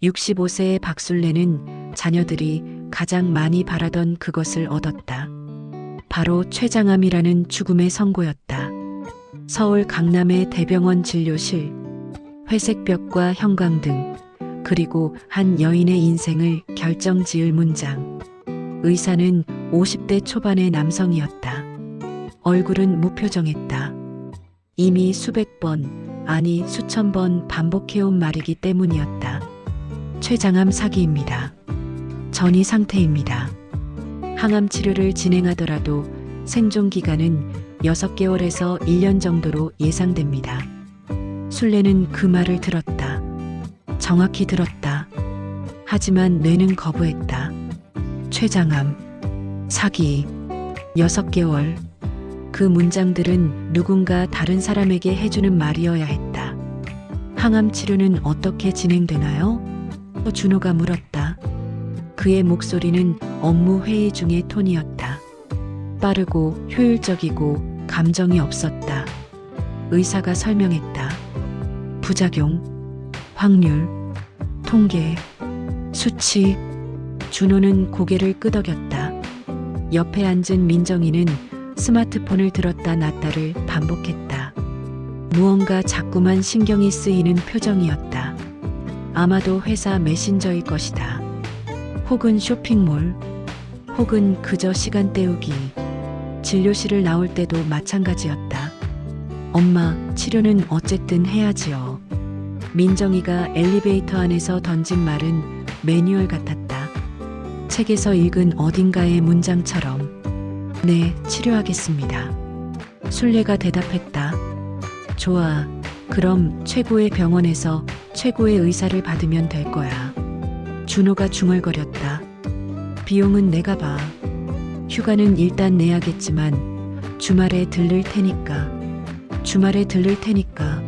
65세의 박술래는 자녀들이 가장 많이 바라던 그것을 얻었다. 바로 췌장암이라는 죽음의 선고였다. 서울 강남의 대병원 진료실, 회색벽과 형광등, 그리고 한 여인의 인생을 결정지을 문장. 의사는 50대 초반의 남성이었다. 얼굴은 무표정했다. 이미 수백 번, 아니 수천 번 반복해온 말이기 때문이었다. 췌장암 사기입니다. 전이 상태입니다. 항암 치료를 진행하더라도 생존 기간은 6개월에서 1년 정도로 예상됩니다. 술래는 그 말을 들었다. 정확히 들었다. 하지만 뇌는 거부했다. 췌장암, 사기, 6개월. 그 문장들은 누군가 다른 사람에게 해주는 말이어야 했다. 항암 치료는 어떻게 진행되나요? 준호가 물었다. 그의 목소리는 업무 회의 중의 톤이었다. 빠르고 효율적이고 감정이 없었다. 의사가 설명했다. 부작용, 확률, 통계, 수치. 준호는 고개를 끄덕였다. 옆에 앉은 민정이는 스마트폰을 들었다 놨다를 반복했다. 무언가 자꾸만 신경이 쓰이는 표정이었다. 아마도 회사 메신저일 것이다. 혹은 쇼핑몰, 혹은 그저 시간 때우기. 진료실을 나올 때도 마찬가지였다. 엄마, 치료는 어쨌든 해야지요. 민정이가 엘리베이터 안에서 던진 말은 매뉴얼 같았다. 책에서 읽은 어딘가의 문장처럼. 네, 치료하겠습니다. 술래가 대답했다. 좋아. 그럼 최고의 병원에서 최고의 의사를 받으면 될 거야. 준호가 중얼거렸다. 비용은 내가 봐. 휴가는 일단 내야겠지만 주말에 들를 테니까. 주말에 들를 테니까.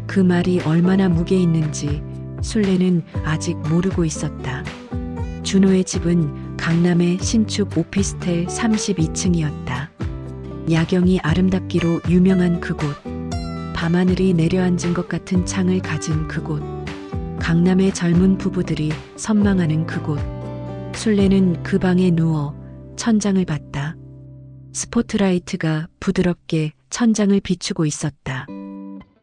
그 말이 얼마나 무게 있는지 술래는 아직 모르고 있었다. 준호의 집은 강남의 신축 오피스텔 32층이었다. 야경이 아름답기로 유명한 그곳. 밤하늘이 내려앉은 것 같은 창을 가진 그곳. 강남의 젊은 부부들이 선망하는 그곳. 술래는 그 방에 누워 천장을 봤다. 스포트라이트가 부드럽게 천장을 비추고 있었다.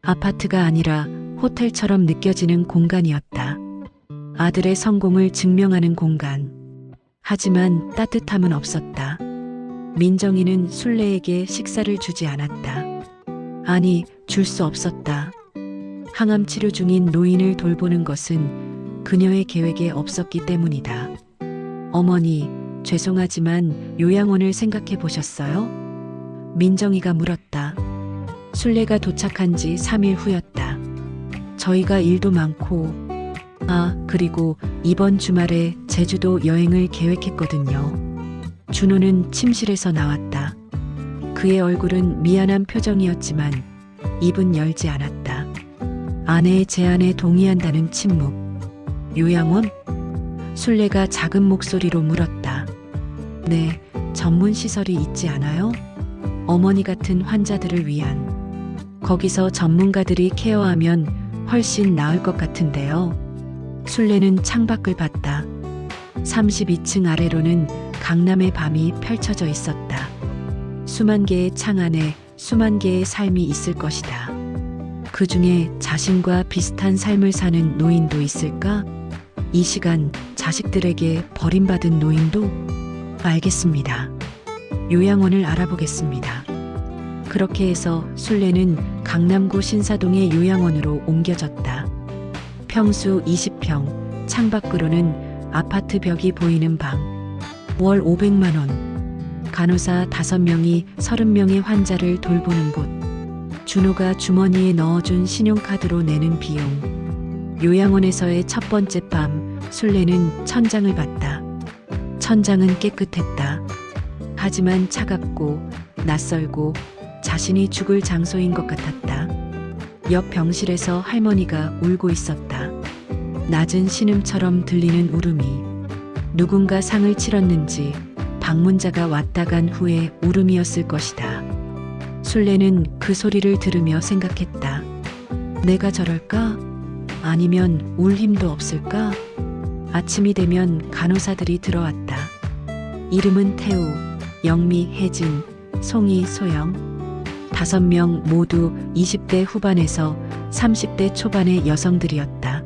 아파트가 아니라 호텔처럼 느껴지는 공간이었다. 아들의 성공을 증명하는 공간. 하지만 따뜻함은 없었다. 민정이는 술래에게 식사를 주지 않았다. 아니, 줄 수 없었다. 항암 치료 중인 노인을 돌보는 것은 그녀의 계획에 없었기 때문이다. 어머니, 죄송하지만 요양원을 생각해 보셨어요? 민정이가 물었다. 술래가 도착한 지 3일 후였다. 저희가 일도 많고, 그리고 이번 주말에 제주도 여행을 계획했거든요. 준호는 침실에서 나왔다. 그의 얼굴은 미안한 표정이었지만 입은 열지 않았다. 아내의 제안에 동의한다는 침묵. 요양원? 술래가 작은 목소리로 물었다. 네, 전문 시설이 있지 않아요? 어머니 같은 환자들을 위한. 거기서 전문가들이 케어하면 훨씬 나을 것 같은데요. 술래는 창밖을 봤다. 32층 아래로는 강남의 밤이 펼쳐져 있었다. 수만 개의 창 안에 수만 개의 삶이 있을 것이다. 그 중에 자신과 비슷한 삶을 사는 노인도 있을까? 이 시간 자식들에게 버림받은 노인도? 알겠습니다. 요양원을 알아보겠습니다. 그렇게 해서 술래는 강남구 신사동의 요양원으로 옮겨졌다. 평수 20평, 창밖으로는 아파트 벽이 보이는 방. 월 500만 원. 간호사 5명이 30명의 환자를 돌보는 곳. 준호가 주머니에 넣어준 신용카드로 내는 비용. 요양원에서의 첫 번째 밤, 술래는 천장을 봤다. 천장은 깨끗했다. 하지만 차갑고 낯설고 자신이 죽을 장소인 것 같았다. 옆 병실에서 할머니가 울고 있었다. 낮은 신음처럼 들리는 울음이. 누군가 상을 치렀는지 방문자가 왔다 간 후에 울음이었을 것이다. 술래는 그 소리를 들으며 생각했다. 내가 저럴까? 아니면 울 힘도 없을까? 아침이 되면 간호사들이 들어왔다. 이름은 태우, 영미, 혜진, 송이, 소영. 5명 모두 20대 후반에서 30대 초반의 여성들이었다.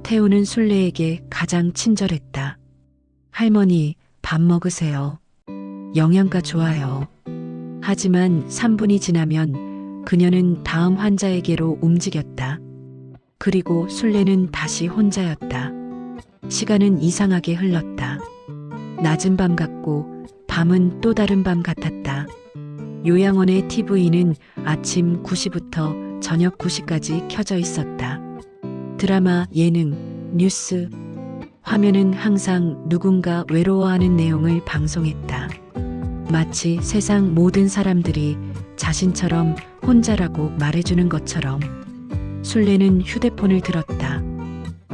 태우는 순례에게 가장 친절했다. 할머니, 밥 먹으세요. 영양가 좋아요. 하지만 3분이 지나면 그녀는 다음 환자에게로 움직였다. 그리고 순례는 다시 혼자였다. 시간은 이상하게 흘렀다. 낮은 밤 같고 밤은 또 다른 밤 같았다. 요양원의 TV는 아침 9시부터 저녁 9시까지 켜져 있었다. 드라마, 예능, 뉴스, 화면은 항상 누군가 외로워하는 내용을 방송했다. 마치 세상 모든 사람들이 자신처럼 혼자라고 말해주는 것처럼. 순례는 휴대폰을 들었다.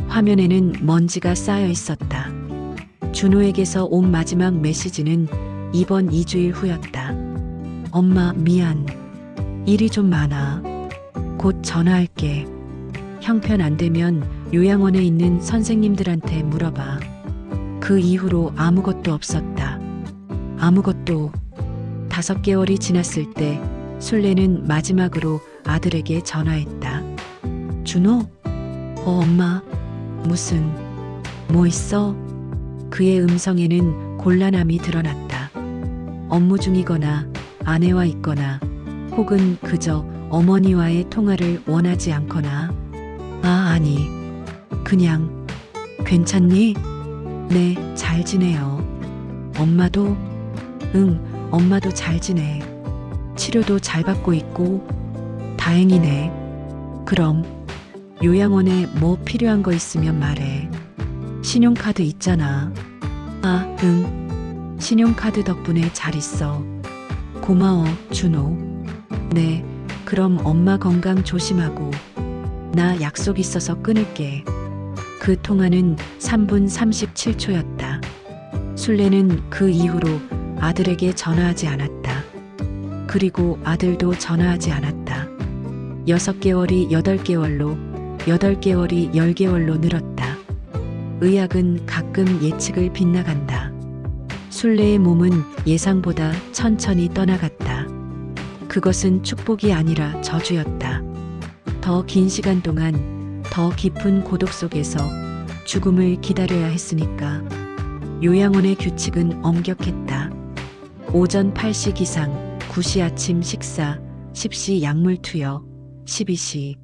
화면에는 먼지가 쌓여 있었다. 준호에게서 온 마지막 메시지는 이번 2주일 후였다. 엄마, 미안. 일이 좀 많아. 곧 전화할게. 형편 안 되면 요양원에 있는 선생님들한테 물어봐. 그 이후로 아무것도 없었다. 아무것도. 5개월이 지났을 때 순례는 마지막으로 아들에게 전화했다. 준호? 엄마. 무슨, 뭐 있어? 그의 음성에는 곤란함이 드러났다. 업무 중이거나 아내와 있거나 혹은 그저 어머니와의 통화를 원하지 않거나. 아니. 그냥, 괜찮니? 네, 잘 지내요. 엄마도? 응, 엄마도 잘 지내. 치료도 잘 받고 있고. 다행이네. 그럼 요양원에 뭐 필요한 거 있으면 말해. 신용카드 있잖아. 응. 신용카드 덕분에 잘 있어. 고마워, 준호. 네, 그럼 엄마 건강 조심하고. 나 약속 있어서 끊을게. 그 통화는 3분 37초였다. 순례는 그 이후로 아들에게 전화하지 않았다. 그리고 아들도 전화하지 않았다. 6개월이 8개월로, 8개월이 10개월로 늘었다. 의학은 가끔 예측을 빗나간다. 순례의 몸은 예상보다 천천히 떠나갔다. 그것은 축복이 아니라 저주였다. 더 긴 시간 동안 더 깊은 고독 속에서 죽음을 기다려야 했으니까. 요양원의 규칙은 엄격했다. 오전 8시 기상, 9시 아침 식사, 10시 약물 투여, 12시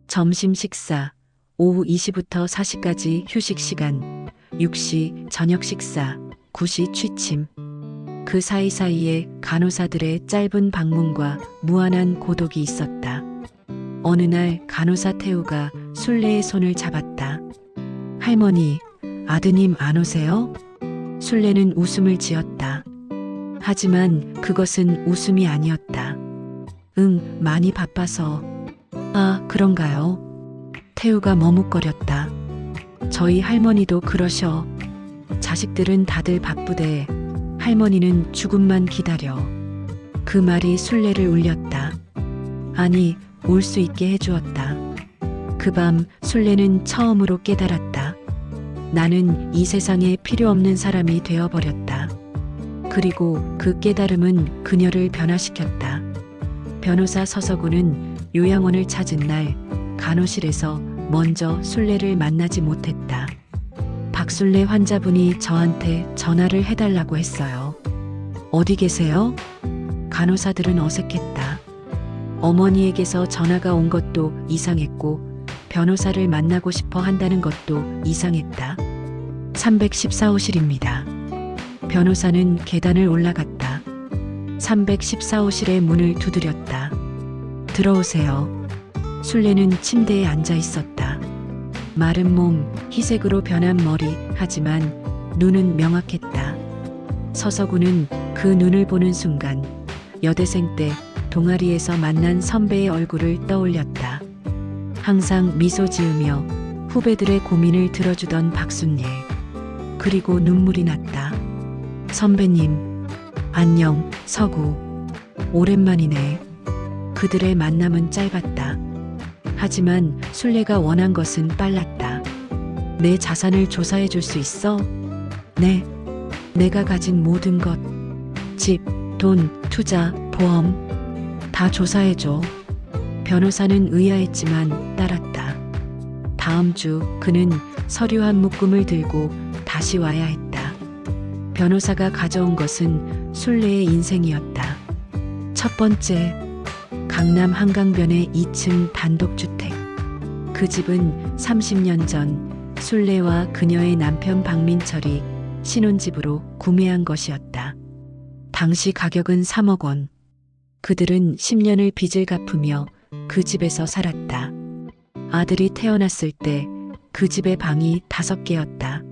점심 식사, 오후 2시부터 4시까지 휴식 시간, 6시 저녁 식사, 9시 취침. 그 사이사이에 간호사들의 짧은 방문과 무한한 고독이 있었다. 어느 날 간호사 태우가 순례의 손을 잡았다. 할머니, 아드님 안 오세요? 순례는 웃음을 지었다. 하지만 그것은 웃음이 아니었다. 응, 많이 바빠서. 그런가요? 태우가 머뭇거렸다. 저희 할머니도 그러셔. 자식들은 다들 바쁘대. 할머니는 죽음만 기다려. 그 말이 순례를 울렸다. 아니, 올 수 있게 해주었다. 그 밤 순례는 처음으로 깨달았다. 나는 이 세상에 필요 없는 사람이 되어버렸다. 그리고 그 깨달음은 그녀를 변화시켰다. 변호사 서서구는 요양원을 찾은 날 간호실에서 먼저 순례를 만나지 못했다. 박순례 환자분이 저한테 전화를 해달라고 했어요. 어디 계세요? 간호사들은 어색했다. 어머니에게서 전화가 온 것도 이상했고 변호사를 만나고 싶어 한다는 것도 이상했다. 314호실입니다. 변호사는 계단을 올라갔다. 314호실의 문을 두드렸다. 들어오세요. 순례는 침대에 앉아 있었다. 마른 몸, 희색으로 변한 머리, 하지만 눈은 명확했다. 서서구는 그 눈을 보는 순간 여대생 때 동아리에서 만난 선배의 얼굴을 떠올렸다. 항상 미소 지으며 후배들의 고민을 들어주던 박순례. 그리고 눈물이 났다. 선배님, 안녕, 서구. 오랜만이네. 그들의 만남은 짧았다. 하지만 순례가 원한 것은 빨랐다. 내 자산을 조사해 줄 수 있어? 네. 내가 가진 모든 것. 집, 돈, 투자, 보험. 다 조사해 줘. 변호사는 의아했지만 따랐다. 다음 주 그는 서류 한 묶음을 들고 다시 와야 했다. 변호사가 가져온 것은 순례의 인생이었다. 첫 번째, 강남 한강변의 2층 단독주택. 그 집은 30년 전 순례와 그녀의 남편 박민철이 신혼집으로 구매한 것이었다. 당시 가격은 3억 원. 그들은 10년을 빚을 갚으며 그 집에서 살았다. 아들이 태어났을 때 그 집의 방이 5개였다.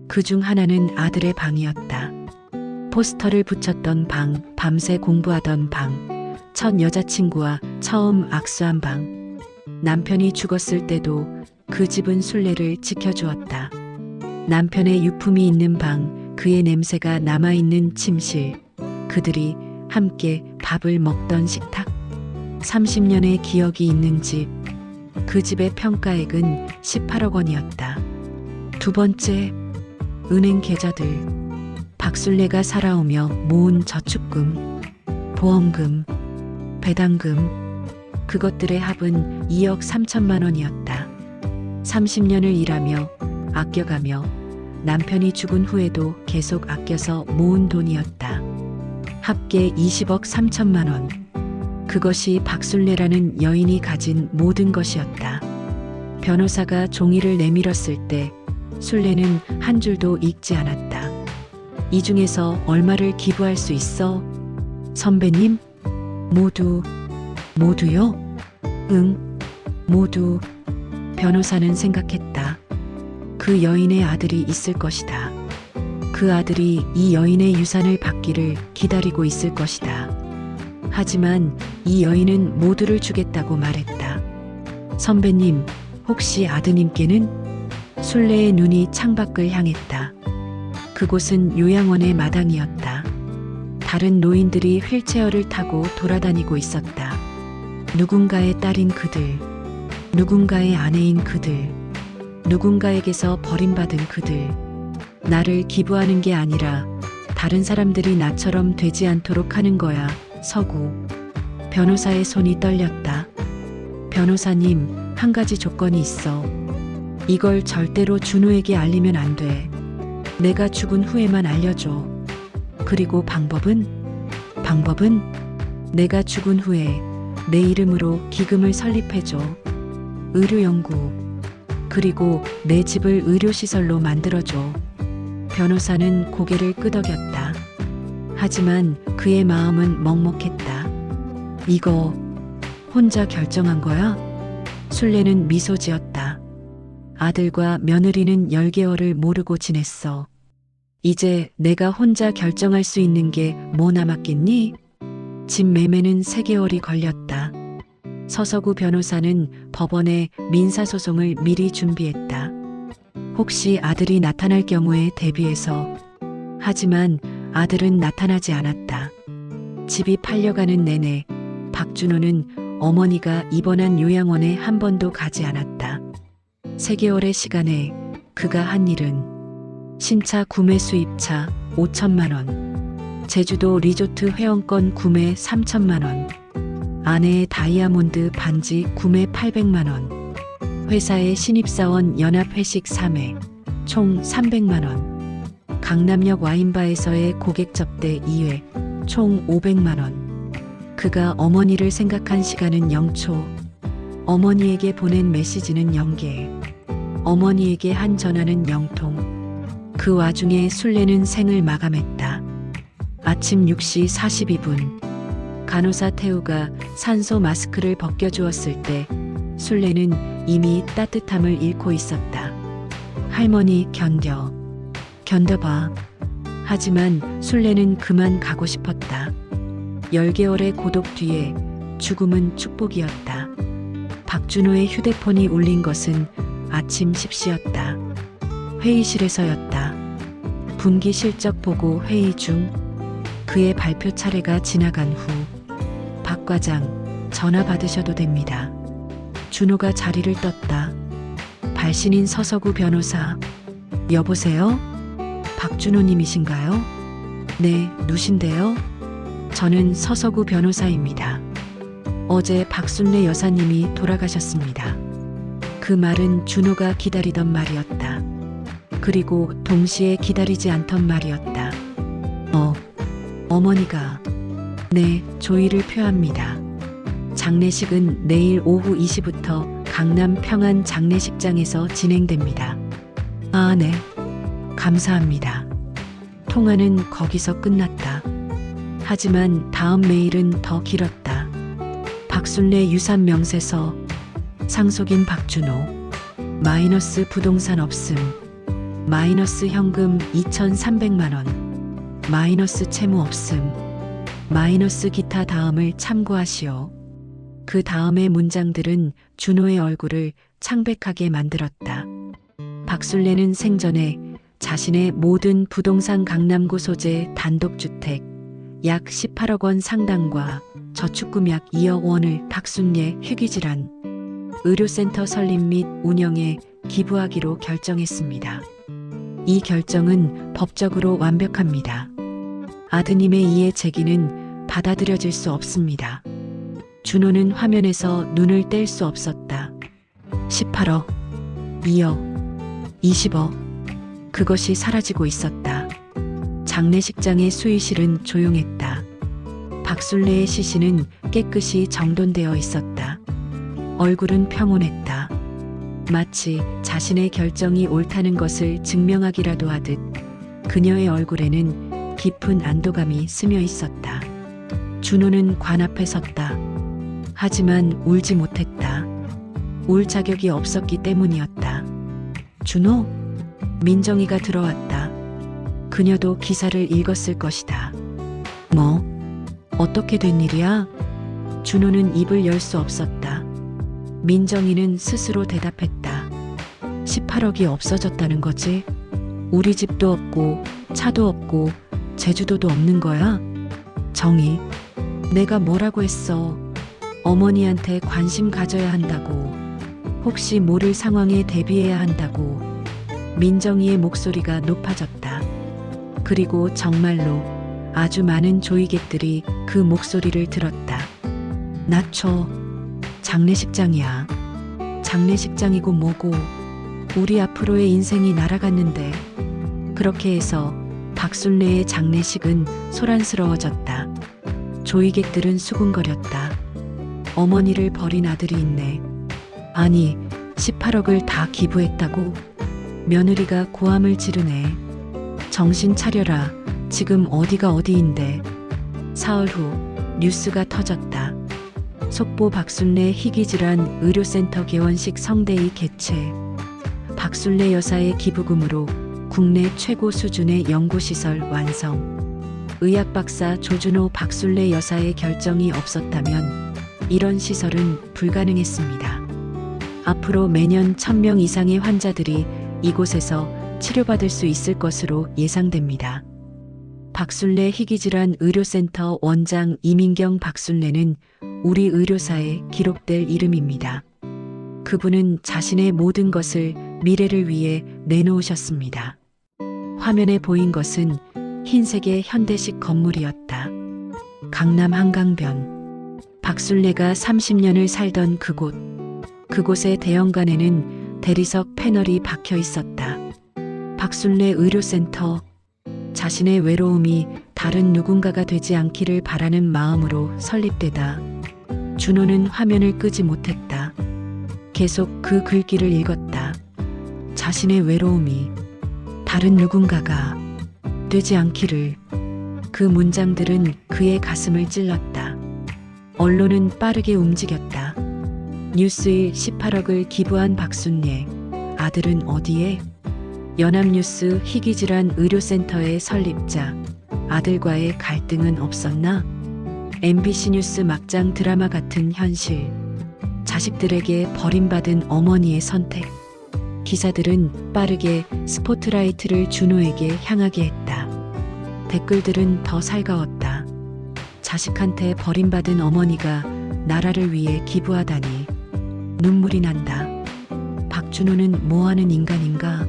그 중 하나는 아들의 방이었다. 포스터를 붙였던 방, 밤새 공부하던 방, 첫 여자친구와 처음 악수한 방. 남편이 죽었을 때도 그 집은 순례를 지켜주었다. 남편의 유품이 있는 방, 그의 냄새가 남아있는 침실, 그들이 함께 밥을 먹던 식탁. 30년의 기억이 있는 집. 그 집의 평가액은 18억 원이었다. 두 번째, 은행 계좌들. 박순례가 살아오며 모은 저축금, 보험금, 배당금. 그것들의 합은 2억 3천만 원이었다. 30년을 일하며 아껴가며 남편이 죽은 후에도 계속 아껴서 모은 돈이었다. 합계 20억 3천만 원. 그것이 박순례라는 여인이 가진 모든 것이었다. 변호사가 종이를 내밀었을 때 순례는 한 줄도 읽지 않았다. 이 중에서 얼마를 기부할 수 있어? 선배님? 모두요? 응, 모두. 변호사는 생각했다. 그 여인의 아들이 있을 것이다. 그 아들이 이 여인의 유산을 받기를 기다리고 있을 것이다. 하지만 이 여인은 모두를 주겠다고 말했다. 선배님, 혹시 아드님께는? 순례의 눈이 창밖을 향했다. 그곳은 요양원의 마당이었다. 다른 노인들이 휠체어를 타고 돌아다니고 있었다. 누군가의 딸인 그들, 누군가의 아내인 그들, 누군가에게서 버림받은 그들. 나를 기부하는 게 아니라 다른 사람들이 나처럼 되지 않도록 하는 거야. 서구. 변호사의 손이 떨렸다. 변호사님, 한 가지 조건이 있어. 이걸 절대로 준우에게 알리면 안 돼. 내가 죽은 후에만 알려줘. 그리고 방법은 내가 죽은 후에 내 이름으로 기금을 설립해줘. 의료연구. 그리고 내 집을 의료시설로 만들어줘. 변호사는 고개를 끄덕였다. 하지만 그의 마음은 먹먹했다. 이거 혼자 결정한 거야? 순례는 미소 지었다. 아들과 며느리는 10개월을 모르고 지냈어. 이제 내가 혼자 결정할 수 있는 게 뭐 남았겠니? 집 매매는 3개월이 걸렸다. 서서구 변호사는 법원에 민사소송을 미리 준비했다. 혹시 아들이 나타날 경우에 대비해서. 하지만 아들은 나타나지 않았다. 집이 팔려가는 내내 박준호는 어머니가 입원한 요양원에 한 번도 가지 않았다. 3개월의 시간에 그가 한 일은 신차 구매 수입차 5천만 원, 제주도 리조트 회원권 구매 3천만 원, 아내의 다이아몬드 반지 구매 800만 원, 회사의 신입사원 연합회식 3회 총 300만 원, 강남역 와인바에서의 고객 접대 2회 총 500만 원. 그가 어머니를 생각한 시간은 0초, 어머니에게 보낸 메시지는 0개, 어머니에게 한 전화는 0통. 그 와중에 순례는 생을 마감했다. 아침 6시 42분. 간호사 태우가 산소 마스크를 벗겨주었을 때 순례는 이미 따뜻함을 잃고 있었다. 할머니 견뎌봐. 하지만 순례는 그만 가고 싶었다. 10개월의 고독 뒤에 죽음은 축복이었다. 박준호의 휴대폰이 울린 것은 아침 10시였다. 회의실에서였다. 분기 실적 보고 회의 중. 그의 발표 차례가 지나간 후 박 과장, 전화 받으셔도 됩니다. 준호가 자리를 떴다. 발신인 서석우 변호사. 여보세요? 박준호님이신가요? 네, 누신데요? 저는 서석우 변호사입니다. 어제 박순례 여사님이 돌아가셨습니다. 그 말은 준호가 기다리던 말이었다. 그리고 동시에 기다리지 않던 말이었다. 어머니가. 네, 조의를 표합니다. 장례식은 내일 오후 2시부터 강남 평안 장례식장에서 진행됩니다. 아, 네. 감사합니다. 통화는 거기서 끝났다. 하지만 다음 메일은 더 길었다. 박순례 유산 명세서, 상속인 박준호, 마이너스 부동산 없음, 마이너스 현금 2,300만 원, 마이너스 채무 없음, 마이너스 기타 다음을 참고하시오. 그 다음의 문장들은 준호의 얼굴을 창백하게 만들었다. 박순례는 생전에 자신의 모든 부동산 강남구 소재 단독주택 약 18억 원 상당과 저축금 약 2억 원을 박순례 희귀질환 의료센터 설립 및 운영에 기부하기로 결정했습니다. 이 결정은 법적으로 완벽합니다. 아드님의 이해 제기는 받아들여질 수 없습니다. 준호는 화면에서 눈을 뗄 수 없었다. 18억, 2억, 20억. 그것이 사라지고 있었다. 장례식장의 수의실은 조용했다. 박순례의 시신은 깨끗이 정돈되어 있었다. 얼굴은 평온했다. 마치 자신의 결정이 옳다는 것을 증명하기라도 하듯 그녀의 얼굴에는 깊은 안도감이 스며 있었다. 준호는 관 앞에 섰다. 하지만 울지 못했다. 울 자격이 없었기 때문이었다. 준호? 민정이가 들어왔다. 그녀도 기사를 읽었을 것이다. 뭐? 어떻게 된 일이야? 준호는 입을 열 수 없었다. 민정이는 스스로 대답했다. 18억이 없어졌다는 거지? 우리 집도 없고 차도 없고 제주도도 없는 거야? 정희, 내가 뭐라고 했어? 어머니한테 관심 가져야 한다고. 혹시 모를 상황에 대비해야 한다고. 민정이의 목소리가 높아졌다. 그리고 정말로 아주 많은 조이객들이 그 목소리를 들었다. 낮춰. 장례식장이야. 장례식장이고 뭐고. 우리 앞으로의 인생이 날아갔는데. 그렇게 해서 박순례의 장례식은 소란스러워졌다. 조이객들은 수군거렸다. 어머니를 버린 아들이 있네. 아니, 18억을 다 기부했다고? 며느리가 고함을 지르네. 정신 차려라. 지금 어디가 어디인데. 사흘 후 뉴스가 터졌다. 속보 박순례 희귀질환 의료센터 개원식 성대의 개최. 박순례 여사의 기부금으로 국내 최고 수준의 연구시설 완성. 의학 박사 조준호 박순례 여사의 결정이 없었다면 이런 시설은 불가능했습니다. 앞으로 매년 1,000명 이상의 환자들이 이곳에서 치료받을 수 있을 것으로 예상됩니다. 박순례 희귀질환 의료센터 원장 이민경 박순례는 우리 의료사에 기록될 이름입니다. 그분은 자신의 모든 것을 미래를 위해 내놓으셨습니다. 화면에 보인 것은 흰색의 현대식 건물이었다. 강남 한강변. 박순례가 30년을 살던 그곳. 그곳의 대형관에는 대리석 패널이 박혀 있었다. 박순례 의료센터. 자신의 외로움이 다른 누군가가 되지 않기를 바라는 마음으로 설립되다. 준호는 화면을 끄지 못했다. 계속 그 글귀를 읽었다. 자신의 외로움이 다른 누군가가 되지 않기를. 그 문장들은 그의 가슴을 찔렀다. 언론은 빠르게 움직였다. 뉴스일 18억을 기부한 박순례. 아들은 어디에? 연합뉴스 희귀질환 의료센터의 설립자. 아들과의 갈등은 없었나? MBC 뉴스 막장 드라마 같은 현실. 자식들에게 버림받은 어머니의 선택. 기사들은 빠르게 스포트라이트를 준호에게 향하게 했다. 댓글들은 더 살가웠다. 자식한테 버림받은 어머니가 나라를 위해 기부하다니. 눈물이 난다. 박준호는 뭐하는 인간인가?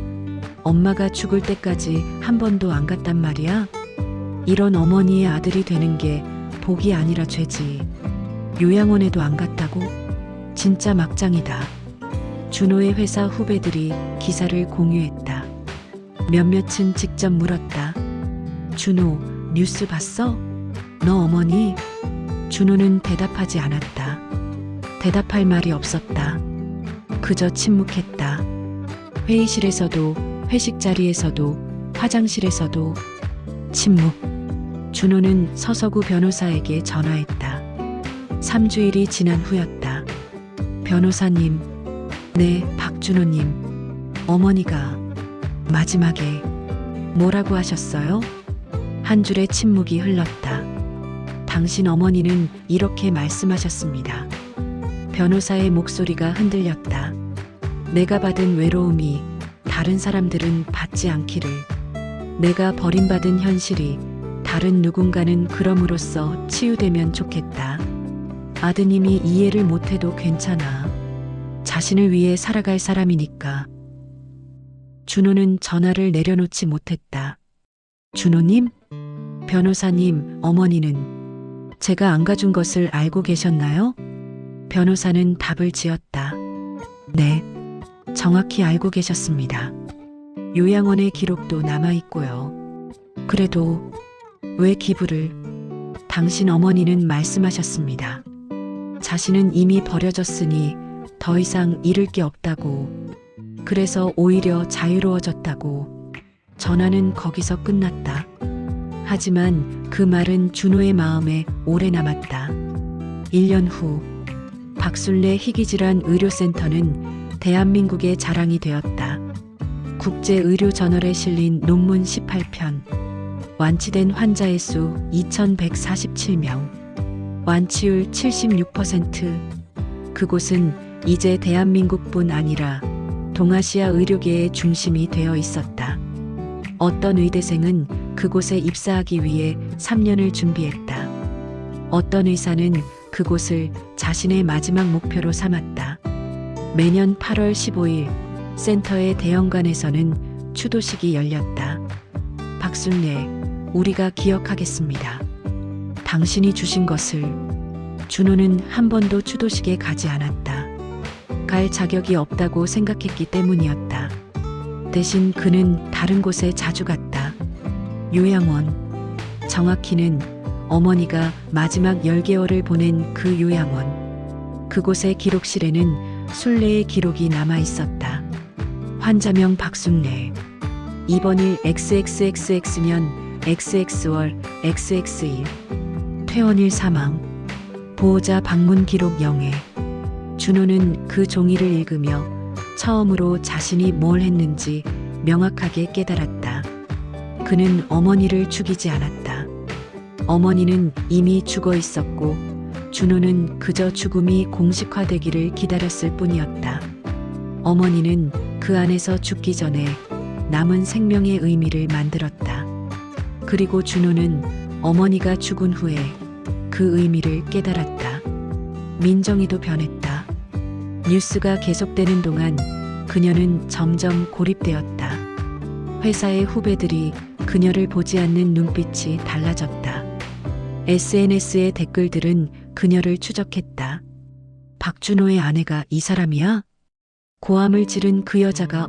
엄마가 죽을 때까지 한 번도 안 갔단 말이야? 이런 어머니의 아들이 되는 게 복이 아니라 죄지. 요양원에도 안 갔다고? 진짜 막장이다. 준호의 회사 후배들이 기사를 공유했다. 몇몇은 직접 물었다. 준호, 뉴스 봤어? 너 어머니? 준호는 대답하지 않았다. 대답할 말이 없었다. 그저 침묵했다. 회의실에서도, 회식 자리에서도, 화장실에서도 침묵. 준호는 서서구 변호사에게 전화했다. 3주일이 지난 후였다. 변호사님, 네, 박준호님. 어머니가 마지막에 뭐라고 하셨어요? 한 줄의 침묵이 흘렀다. 당신 어머니는 이렇게 말씀하셨습니다. 변호사의 목소리가 흔들렸다. 내가 받은 외로움이 다른 사람들은 받지 않기를. 내가 버림받은 현실이 다른 누군가는 그럼으로써 치유되면 좋겠다. 아드님이 이해를 못해도 괜찮아. 자신을 위해 살아갈 사람이니까. 준호는 전화를 내려놓지 못했다. 준호님? 변호사님, 어머니는 제가 안 가준 것을 알고 계셨나요? 변호사는 답을 지었다. 네, 정확히 알고 계셨습니다. 요양원의 기록도 남아있고요. 그래도 왜 기부를? 당신 어머니는 말씀하셨습니다. 자신은 이미 버려졌으니 더 이상 잃을 게 없다고. 그래서 오히려 자유로워졌다고. 전화는 거기서 끝났다. 하지만 그 말은 준호의 마음에 오래 남았다. 1년 후 박술래 희귀질환 의료센터는 대한민국의 자랑이 되었다. 국제의료저널에 실린 논문 18편, 완치된 환자의 수 2147명, 완치율 76%. 그곳은 이제 대한민국뿐 아니라 동아시아 의료계의 중심이 되어 있었다. 어떤 의대생은 그곳에 입사하기 위해 3년을 준비했다. 어떤 의사는 그곳을 자신의 마지막 목표로 삼았다. 매년 8월 15일 센터의 대형관에서는 추도식이 열렸다. 박순례, 우리가 기억하겠습니다. 당신이 주신 것을. 준호는 한 번도 추도식에 가지 않았다. 갈 자격이 없다고 생각했기 때문이었다. 대신 그는 다른 곳에 자주 갔다. 요양원. 정확히는 어머니가 마지막 10개월을 보낸 그 요양원. 그곳의 기록실에는 순례의 기록이 남아 있었다. 환자명 박순례. 입원일 XXXX년 XX월 XX일. 퇴원일 사망. 보호자 방문 기록 0회. 준호는 그 종이를 읽으며 처음으로 자신이 뭘 했는지 명확하게 깨달았다. 그는 어머니를 죽이지 않았다. 어머니는 이미 죽어 있었고 준호는 그저 죽음이 공식화되기를 기다렸을 뿐이었다. 어머니는 그 안에서 죽기 전에 남은 생명의 의미를 만들었다. 그리고 준호는 어머니가 죽은 후에 그 의미를 깨달았다. 민정이도 변했다. 뉴스가 계속되는 동안 그녀는 점점 고립되었다. 회사의 후배들이 그녀를 보지 않는 눈빛이 달라졌다. SNS의 댓글들은 그녀를 추적했다. 박준호의 아내가 이 사람이야? 고함을 지른 그 여자가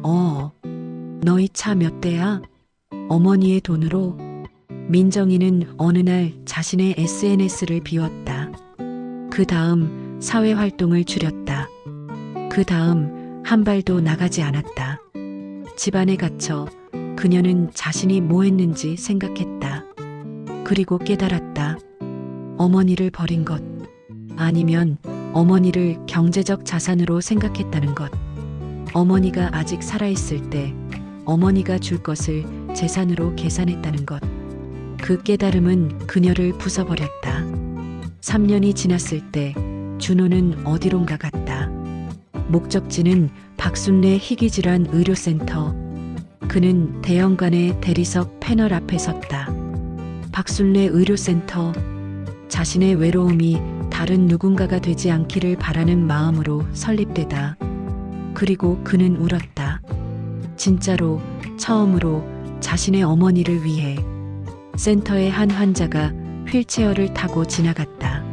너희 차 몇 대야? 어머니의 돈으로? 민정이는 어느 날 자신의 SNS를 비웠다. 그 다음 사회활동을 줄였다. 그 다음 한 발도 나가지 않았다. 집안에 갇혀 그녀는 자신이 뭐 했는지 생각했다. 그리고 깨달았다. 어머니를 버린 것. 아니면 어머니를 경제적 자산으로 생각했다는 것. 어머니가 아직 살아있을 때 어머니가 줄 것을 재산으로 계산했다는 것. 그 깨달음은 그녀를 부숴버렸다. 3년이 지났을 때 준호는 어디론가 갔다. 목적지는 박순례 희귀질환 의료센터. 그는 대형관의 대리석 패널 앞에 섰다. 박순례 의료센터. 자신의 외로움이 다른 누군가가 되지 않기를 바라는 마음으로 설립되다. 그리고 그는 울었다. 진짜로 처음으로 자신의 어머니를 위해. 센터의 한 환자가 휠체어를 타고 지나갔다.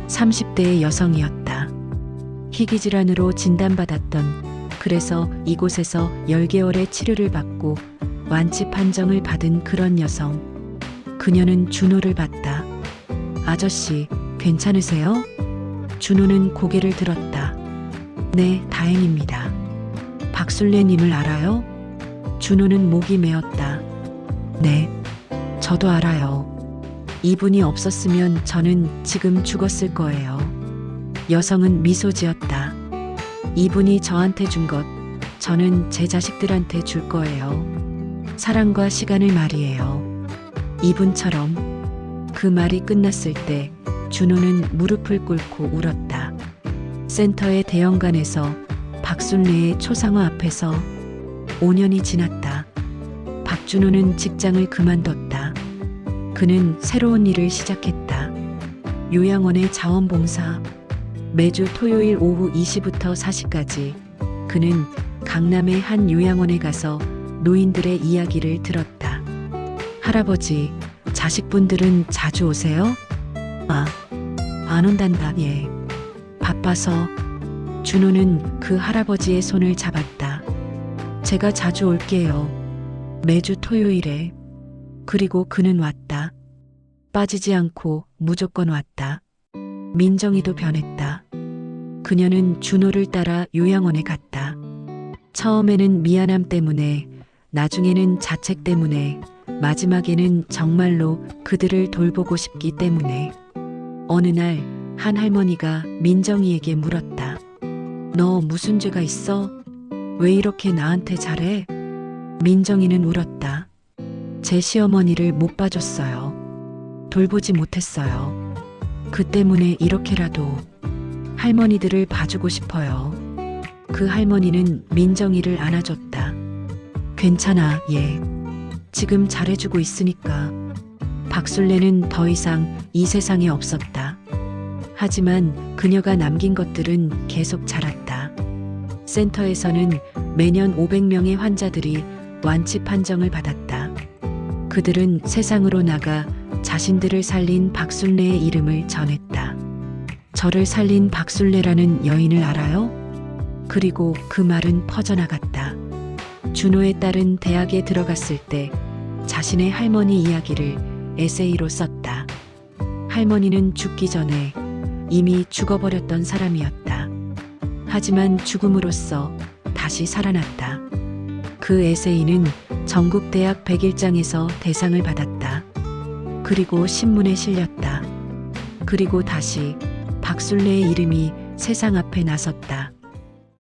30대의 여성이었다. 희귀질환으로 진단받았던, 그래서 이곳에서 10개월의 치료를 받고 완치 판정을 받은 그런 여성. 그녀는 준호를 봤다. 아저씨, 괜찮으세요? 준호는 고개를 들었다. 네, 다행입니다. 박술래님을 알아요? 준호는 목이 메었다. 네, 저도 알아요. 이분이 없었으면 저는 지금 죽었을 거예요. 여성은 미소 지었다. 이분이 저한테 준 것, 저는 제 자식들한테 줄 거예요. 사랑과 시간을 말이에요. 이분처럼. 그 말이 끝났을 때 준호는 무릎을 꿇고 울었다. 센터의 대형관에서 박순례의 초상화 앞에서 5년이 지났다. 박준호는 직장을 그만뒀다. 그는 새로운 일을 시작했다. 요양원의 자원봉사. 매주 토요일 오후 2시부터 4시까지 그는 강남의 한 요양원에 가서 노인들의 이야기를 들었다. 할아버지, 자식분들은 자주 오세요? 안 온단다. 예. 바빠서. 준호는 그 할아버지의 손을 잡았다. 제가 자주 올게요. 매주 토요일에. 그리고 그는 왔다. 빠지지 않고 무조건 왔다. 민정이도 변했다. 그녀는 준호를 따라 요양원에 갔다. 처음에는 미안함 때문에, 나중에는 자책 때문에, 마지막에는 정말로 그들을 돌보고 싶기 때문에. 어느 날 한 할머니가 민정이에게 물었다. 너 무슨 죄가 있어? 왜 이렇게 나한테 잘해? 민정이는 울었다. 제 시어머니를 못 봐줬어요. 돌보지 못했어요. 그 때문에 이렇게라도 할머니들을 봐주고 싶어요. 그 할머니는 민정이를 안아줬다. 괜찮아, 얘. 지금 잘해주고 있으니까. 박술래는 더 이상 이 세상에 없었다. 하지만 그녀가 남긴 것들은 계속 자랐다. 센터에서는 매년 500명의 환자들이 완치 판정을 받았다. 그들은 세상으로 나가 자신들을 살린 박순례의 이름을 전했다. 저를 살린 박순례라는 여인을 알아요? 그리고 그 말은 퍼져나갔다. 준호의 딸은 대학에 들어갔을 때 자신의 할머니 이야기를 에세이로 썼다. 할머니는 죽기 전에 이미 죽어버렸던 사람이었다. 하지만 죽음으로써 다시 살아났다. 그 에세이는 전국대학 101장에서 대상을 받았다. 그리고 신문에 실렸다. 그리고 다시 박순례의 이름이 세상 앞에 나섰다.